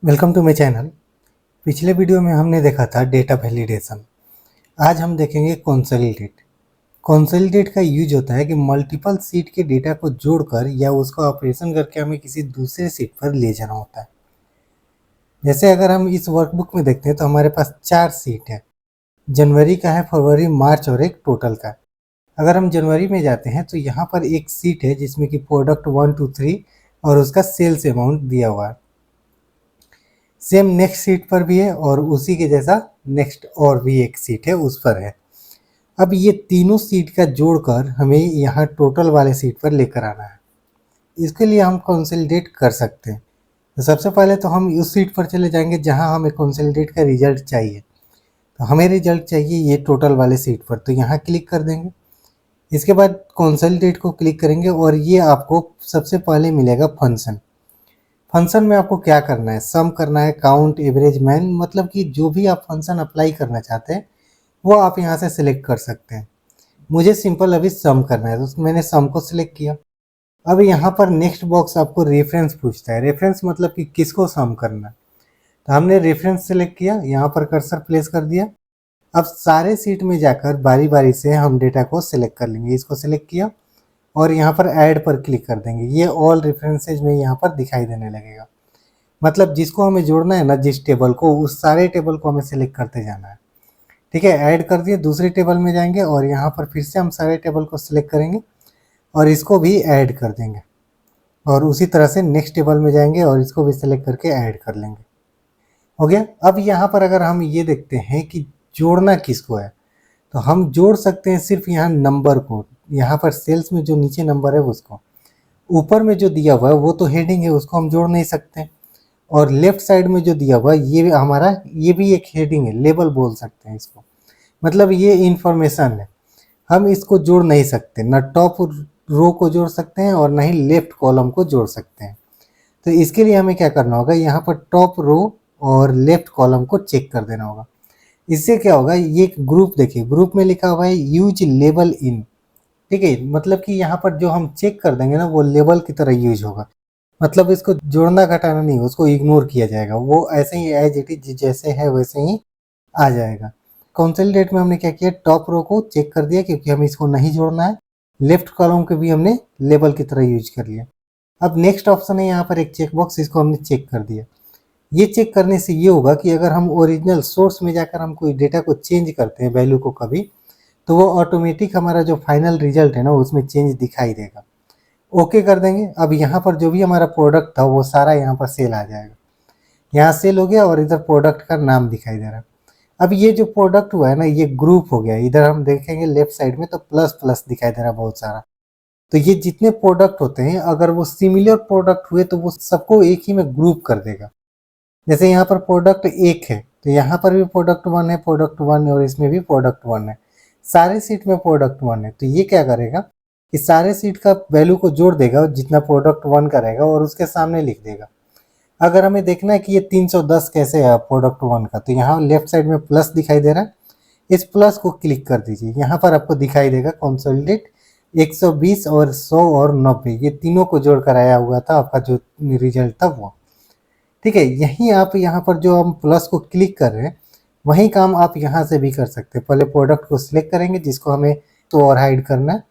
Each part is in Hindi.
Welcome to my channel. पिछले वीडियो में हमने देखा था डेटा वैलिडेशन। आज हम देखेंगे कंसोलिडेट। कंसोलिडेट का यूज होता है कि मल्टीपल सीट के डेटा को जोड़कर या उसका ऑपरेशन करके हमें किसी दूसरे सीट पर ले जाना होता है। जैसे अगर हम इस वर्कबुक में देखते हैं तो हमारे पास 4 सीट है। जनवरी का है, फरवरी, मार्च और एक टोटल का है। अगर हम जनवरी में जाते हैं तो यहाँ पर एक सीट है जिसमें कि प्रोडक्ट 1 2 3 और उसका सेल्स अमाउंट दिया हुआ है। सेम नेक्स्ट सीट पर भी है और उसी के जैसा नेक्स्ट और भी एक सीट है उस पर है। अब ये तीनों सीट का जोड़कर हमें यहाँ टोटल वाले सीट पर लेकर आना है। इसके लिए हम कंसोलिडेट कर सकते हैं। तो सबसे पहले तो हम उस सीट पर चले जाएंगे जहाँ हमें कंसोलिडेट का रिजल्ट चाहिए। तो हमें रिजल्ट चाहिए ये टोटल वाले सीट पर, तो यहाँ क्लिक कर देंगे। इसके बाद कंसोलिडेट को क्लिक करेंगे और ये आपको सबसे पहले मिलेगा फंक्शन। फंक्शन में आपको क्या करना है, सम करना है, काउंट, एवरेज, मैन, मतलब कि जो भी आप फंक्शन अप्लाई करना चाहते हैं वो आप यहाँ से सिलेक्ट कर सकते हैं। मुझे सिंपल अभी सम करना है तो मैंने सम को सिलेक्ट किया। अब यहाँ पर नेक्स्ट बॉक्स आपको रेफरेंस पूछता है। रेफरेंस मतलब कि किसको सम करना है, तो हमने रेफरेंस सिलेक्ट किया, यहाँ पर कर्सर प्लेस कर दिया। अब सारे सीट में जाकर बारी बारी से हम डेटा को सिलेक्ट कर लेंगे। इसको सिलेक्ट किया और यहाँ पर ऐड पर क्लिक कर देंगे। ये ऑल रेफरेंसेज में यहाँ पर दिखाई देने लगेगा। मतलब जिसको हमें जोड़ना है ना, जिस टेबल को, उस सारे टेबल को हमें सिलेक्ट करते जाना है। ठीक है, ऐड कर दिए। दूसरे टेबल में जाएंगे और यहाँ पर फिर से हम सारे टेबल को सिलेक्ट करेंगे और इसको भी ऐड कर देंगे। और उसी तरह से नेक्स्ट टेबल में जाएंगे और इसको भी सिलेक्ट करके ऐड कर लेंगे। हो गया। अब यहाँ पर अगर हम ये देखते हैं कि जोड़ना किसको है, तो हम जोड़ सकते हैं सिर्फ यहाँ नंबर को। यहाँ पर सेल्स में जो नीचे नंबर है उसको, ऊपर में जो दिया हुआ है वो तो हेडिंग है, उसको हम जोड़ नहीं सकते। और लेफ्ट साइड में जो दिया हुआ है ये हमारा, ये भी एक हेडिंग है, लेबल बोल सकते हैं इसको। मतलब ये इंफॉर्मेशन है, हम इसको जोड़ नहीं सकते। ना टॉप रो को जोड़ सकते हैं और ना ही लेफ्ट कॉलम को जोड़ सकते हैं। तो इसके लिए हमें क्या करना होगा, यहाँ पर टॉप रो और लेफ्ट कॉलम को चेक कर देना होगा। इससे क्या होगा, ये एक ग्रुप, देखिए ग्रुप में लिखा हुआ है यूज लेबल इन। ठीक है, मतलब कि यहाँ पर जो हम चेक कर देंगे ना वो लेबल की तरह यूज होगा। मतलब इसको जोड़ना घटाना नहीं, उसको इग्नोर किया जाएगा, वो ऐसे ही एज इट इज जैसे है वैसे ही आ जाएगा। कंसोलिडेट में हमने क्या किया, टॉप रो को चेक कर दिया क्योंकि हमें इसको नहीं जोड़ना है। लेफ्ट कॉलम को भी हमने लेबल की तरह यूज कर लिया। अब नेक्स्ट ऑप्शन है यहाँ पर एक चेक बॉक्स, इसको हमने चेक कर दिया। ये चेक करने से ये होगा कि अगर हम ओरिजिनल सोर्स में जाकर हम कोई डेटा को चेंज करते हैं वैल्यू को कभी, तो वो ऑटोमेटिक हमारा जो फाइनल रिजल्ट है ना उसमें चेंज दिखाई देगा। ओके कर देंगे। अब यहाँ पर जो भी हमारा प्रोडक्ट था वो सारा यहाँ पर सेल आ जाएगा। यहाँ सेल हो गया और इधर प्रोडक्ट का नाम दिखाई दे रहा है। अब ये जो प्रोडक्ट हुआ है ना ये ग्रुप हो गया। इधर हम देखेंगे लेफ्ट साइड में तो प्लस प्लस दिखाई दे रहा है बहुत सारा। तो ये जितने प्रोडक्ट होते हैं अगर वो सिमिलर प्रोडक्ट हुए तो वो सबको एक ही में ग्रुप कर देगा। जैसे यहाँ पर प्रोडक्ट एक है तो यहाँ पर भी प्रोडक्ट 1 है, प्रोडक्ट 1 है और इसमें भी प्रोडक्ट 1 है। सारे सीट में प्रोडक्ट 1 है तो ये क्या करेगा कि सारे सीट का वैल्यू को जोड़ देगा जितना प्रोडक्ट 1 का रहेगा और उसके सामने लिख देगा। अगर हमें देखना है कि ये 310 कैसे है प्रोडक्ट 1 का, तो यहाँ लेफ्ट साइड में प्लस दिखाई दे रहा है, इस प्लस को क्लिक कर दीजिए। यहाँ पर आपको दिखाई देगा कंसोलिडेट 120 और 100 और 90, ये तीनों को जोड़कर आया हुआ था आपका जो रिजल्ट था वो। ठीक है, यहीं आप यहाँ पर जो हम प्लस को क्लिक कर रहे हैं वही काम आप यहाँ से भी कर सकते हैं। पहले प्रोडक्ट को सिलेक्ट करेंगे जिसको हमें तो और हाइड करना है।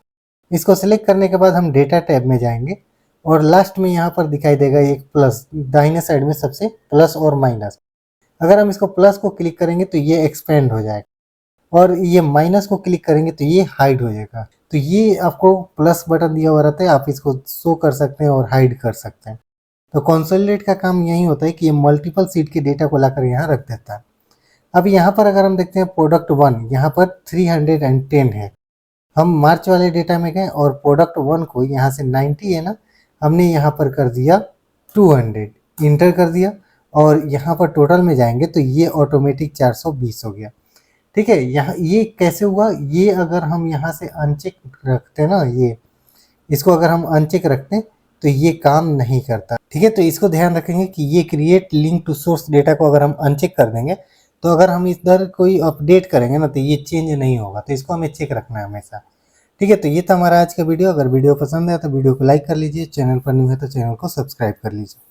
इसको सिलेक्ट करने के बाद हम डेटा टैब में जाएंगे और लास्ट में यहाँ पर दिखाई देगा एक प्लस, दाहिने साइड में सबसे प्लस और माइनस। अगर हम इसको प्लस को क्लिक करेंगे तो ये एक्सपेंड हो जाएगा और ये माइनस को क्लिक करेंगे तो ये हाइड हो जाएगा। तो ये आपको प्लस बटन दिया हुआ रहता है, आप इसको शो कर सकते हैं और हाइड कर सकते हैं। तो कंसोलिडेट का काम यही होता है कि ये मल्टीपल सीट के डेटा को लाकर यहाँ रख देता है। अब यहाँ पर अगर हम देखते हैं प्रोडक्ट 1 यहाँ पर 310 है। हम मार्च वाले डेटा में गए और प्रोडक्ट 1 को यहाँ से 90 है ना, हमने यहाँ पर कर दिया 200, इंटर कर दिया और यहाँ पर टोटल में जाएंगे तो ये ऑटोमेटिक 420 हो गया। ठीक है, यहाँ ये कैसे हुआ, ये अगर हम यहाँ से अनचेक रखते हैं ना, ये इसको अगर हम अनचेक रखते हैं तो ये काम नहीं करता। ठीक है, तो इसको ध्यान रखेंगे कि ये create link to source data को अगर हम अनचेक कर देंगे तो अगर हम इधर कोई अपडेट करेंगे ना तो ये चेंज नहीं होगा, तो इसको हमें चेक रखना है हमेशा। ठीक है, तो ये था हमारा आज का वीडियो। अगर वीडियो पसंद है तो वीडियो को लाइक कर लीजिए, चैनल पर न्यू है तो चैनल को सब्सक्राइब कर लीजिए।